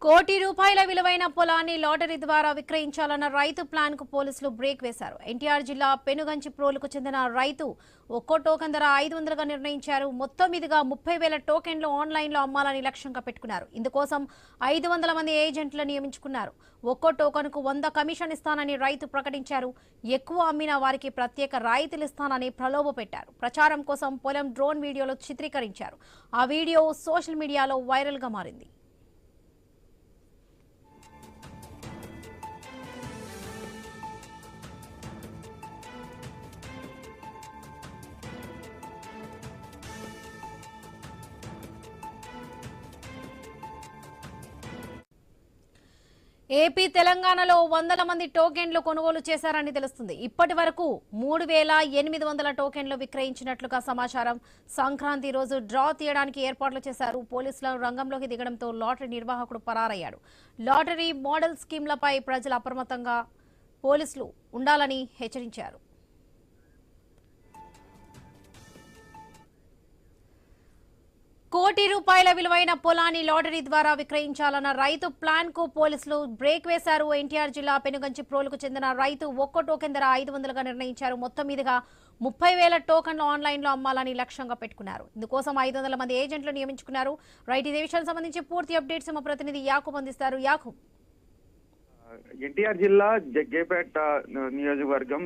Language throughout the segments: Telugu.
కోటి రూపాయల విలువైన పొలాన్ని లాటరీ ద్వారా విక్రయించాలన్న రైతు ప్లాన్ కు పోలీసులు బ్రేక్ వేశారు. ఎన్టీఆర్ జిల్లా పెనుగంచి ప్రోలుకు చెందిన రైతు ఒక్కో టోకెన్ ధర 500గా నిర్ణయించారు. మొత్తం మీదుగా 30,000 టోకెన్లు ఆన్లైన్లో అమ్మాలని లక్ష్యంగా పెట్టుకున్నారు. ఇందుకోసం 500 మంది ఏజెంట్లను నియమించుకున్నారు. ఒక్కో టోకెన్కు 100 కమిషన్ ఇస్తానని రైతు ప్రకటించారు. ఎక్కువ అమ్మిన వారికి ప్రత్యేక రాయితీలు ఇస్తానని ప్రలోభపెట్టారు. ప్రచారం కోసం పొలం డ్రోన్ వీడియోలో చిత్రీకరించారు. ఆ వీడియో సోషల్ మీడియాలో వైరల్గా మారింది. ఏపీ తెలంగాణలో వందల మంది టోకెన్లు కొనుగోలు చేశారని తెలుస్తుంది. ఇప్పటి వరకు 3,800 టోకెన్లు విక్రయించినట్లుగా సమాచారం. సంక్రాంతి రోజు డ్రా తీయడానికి ఏర్పాట్లు చేశారు. పోలీసులు రంగంలోకి దిగడంతో లాటరీ నిర్వాహకుడు పరారయ్యాడు. లాటరీ మోడల్ స్కీమ్లపై ప్రజలు అప్రమత్తంగా పోలీసులు ఉండాలని హెచ్చరించారు. కోటి రూపాయల విలువైన పొలాన్ని లాటరీ ద్వారా విక్రయించాలన్న రైతు ప్లాన్ కు పోలీసులు బ్రేక్ వేశారు. ఎన్టీఆర్ జిల్లా పెనుగంచి ప్రోలుకు చెందిన రైతు ఒక్కో టోకెన్ ధర 500గా నిర్ణయించారు. మొత్తం మీదుగా 30,000 టోకెన్లు ఆన్లైన్లో అమ్మాలని లక్ష్యంగా పెట్టుకున్నారు. ఇందుకోసం 500 మంది ఏజెంట్లు నియమించుకున్నారు. రైట్, ఇదే విషయానికి సంబంధించి పూర్తి అప్డేట్స్ మా ప్రతినిధి యాకూబ్ అందిస్తారు. యాకూబ్, ఎన్టీఆర్ జిల్లా జగ్గేపేట నియోజకవర్గం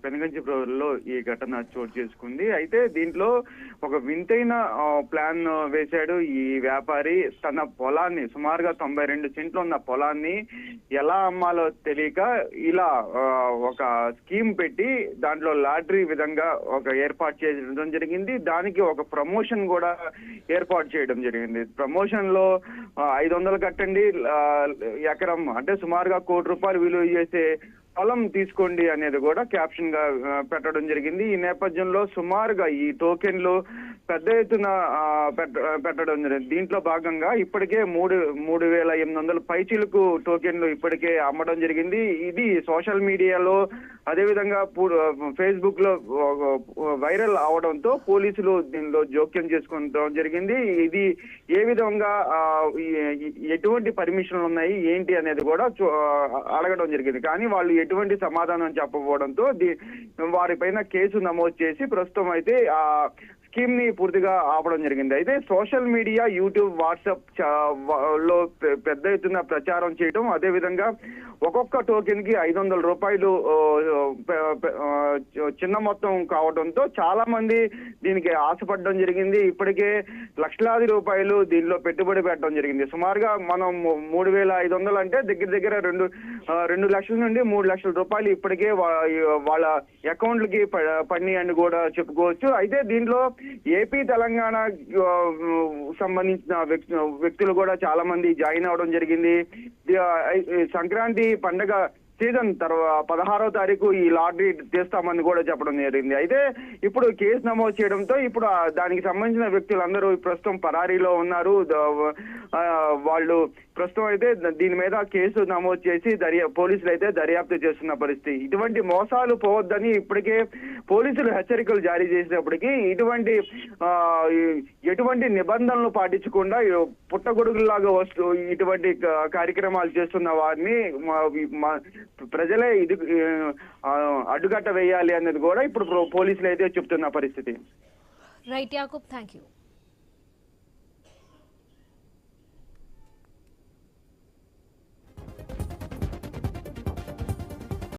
పెనుగంచిప్రోలులో ఈ ఘటన చోటు చేసుకుంది. అయితే దీంట్లో ఒక వింతైన ప్లాన్ వేశాడు ఈ వ్యాపారి. తన పొలాన్ని సుమారుగా 92 సెంట్లు ఉన్న పొలాన్ని ఎలా అమ్మాలో తెలియక ఇలా ఒక స్కీమ్ పెట్టి దాంట్లో లాటరీ విధంగా ఒక ఏర్పాటు చేయడం జరిగింది. దానికి ఒక ప్రమోషన్ కూడా ఏర్పాటు చేయడం జరిగింది. ప్రమోషన్ లో 500 కట్టండి, ఎకరం అంటే సుమారుగా ₹1 కోటి విలువ చేసే పొలం తీసుకోండి అనేది కూడా క్యాప్షన్ గా పెట్టడం జరిగింది. ఈ నేపథ్యంలో సుమారుగా ఈ టోకెన్లు పెద్ద ఎత్తున పెట్టడం జరిగింది. దీంట్లో భాగంగా ఇప్పటికే 3,800 పైచీలకు టోకెన్లు ఇప్పటికే అమ్మడం జరిగింది. ఇది సోషల్ మీడియాలో అదేవిధంగా ఫేస్బుక్ లో వైరల్ అవడంతో పోలీసులు దీనిలో జోక్యం చేసుకోవడం జరిగింది. ఇది ఏ విధంగా ఎటువంటి పర్మిషన్లు ఉన్నాయి ఏంటి అనేది కూడా అడగడం జరిగింది. కానీ వాళ్ళు ఎటువంటి సమాధానం చెప్పకపోవడంతో వారిపైన కేసు నమోదు చేసి ప్రస్తుతం అయితే ఆ స్కీమ్ ని పూర్తిగా ఆపడం జరిగింది. అయితే సోషల్ మీడియా, యూట్యూబ్, వాట్సాప్ లో పెద్ద ఎత్తున ప్రచారం చేయడం, అదే విధంగా ఒక్కొక్క టోకెన్ కి ₹500 చిన్న మొత్తం కావడంతో చాలా మంది దీనికి ఆశపడడం జరిగింది. ఇప్పటికే లక్షలాది రూపాయలు దీనిలో పెట్టుబడి పెట్టడం జరిగింది. సుమారుగా మనం 3,500 అంటే దగ్గర దగ్గర 2 లక్షల నుండి 3 లక్షల రూపాయలు ఇప్పటికే వాళ్ళ అకౌంట్లకి పడినాయి అని కూడా చెప్పుకోవచ్చు. అయితే దీంట్లో ఏపీ తెలంగాణ సంబంధించిన వ్యక్తులు కూడా చాలా మంది జాయిన్ అవడం జరిగింది. సంక్రాంతి పండగ సీజన్ తర్వాత 16వ తారీఖు ఈ లాటరీ తీస్తామని కూడా చెప్పడం జరిగింది. అయితే ఇప్పుడు కేసు నమోదు చేయడంతో ఇప్పుడు దానికి సంబంధించిన వ్యక్తులందరూ ప్రస్తుతం పరారీలో ఉన్నారు. వాళ్ళు ప్రస్తుతం అయితే దీని మీద కేసు నమోదు చేసి పోలీసులు అయితే దర్యాప్తు చేస్తున్న పరిస్థితి. ఇటువంటి మోసాలు పోవద్దని ఇప్పటికే పోలీసులు హెచ్చరికలు జారీ చేసినప్పటికీ ఎటువంటి నిబంధనలు పాటించకుండా పుట్టగొడుగులాగా ఇటువంటి కార్యక్రమాలు చేస్తున్న వారిని ప్రజలే అడ్డుకట్ట వేయాలి అనేది కూడా ఇప్పుడు పోలీసులు అయితే చెప్తున్న పరిస్థితి. Right Yakub, thank you.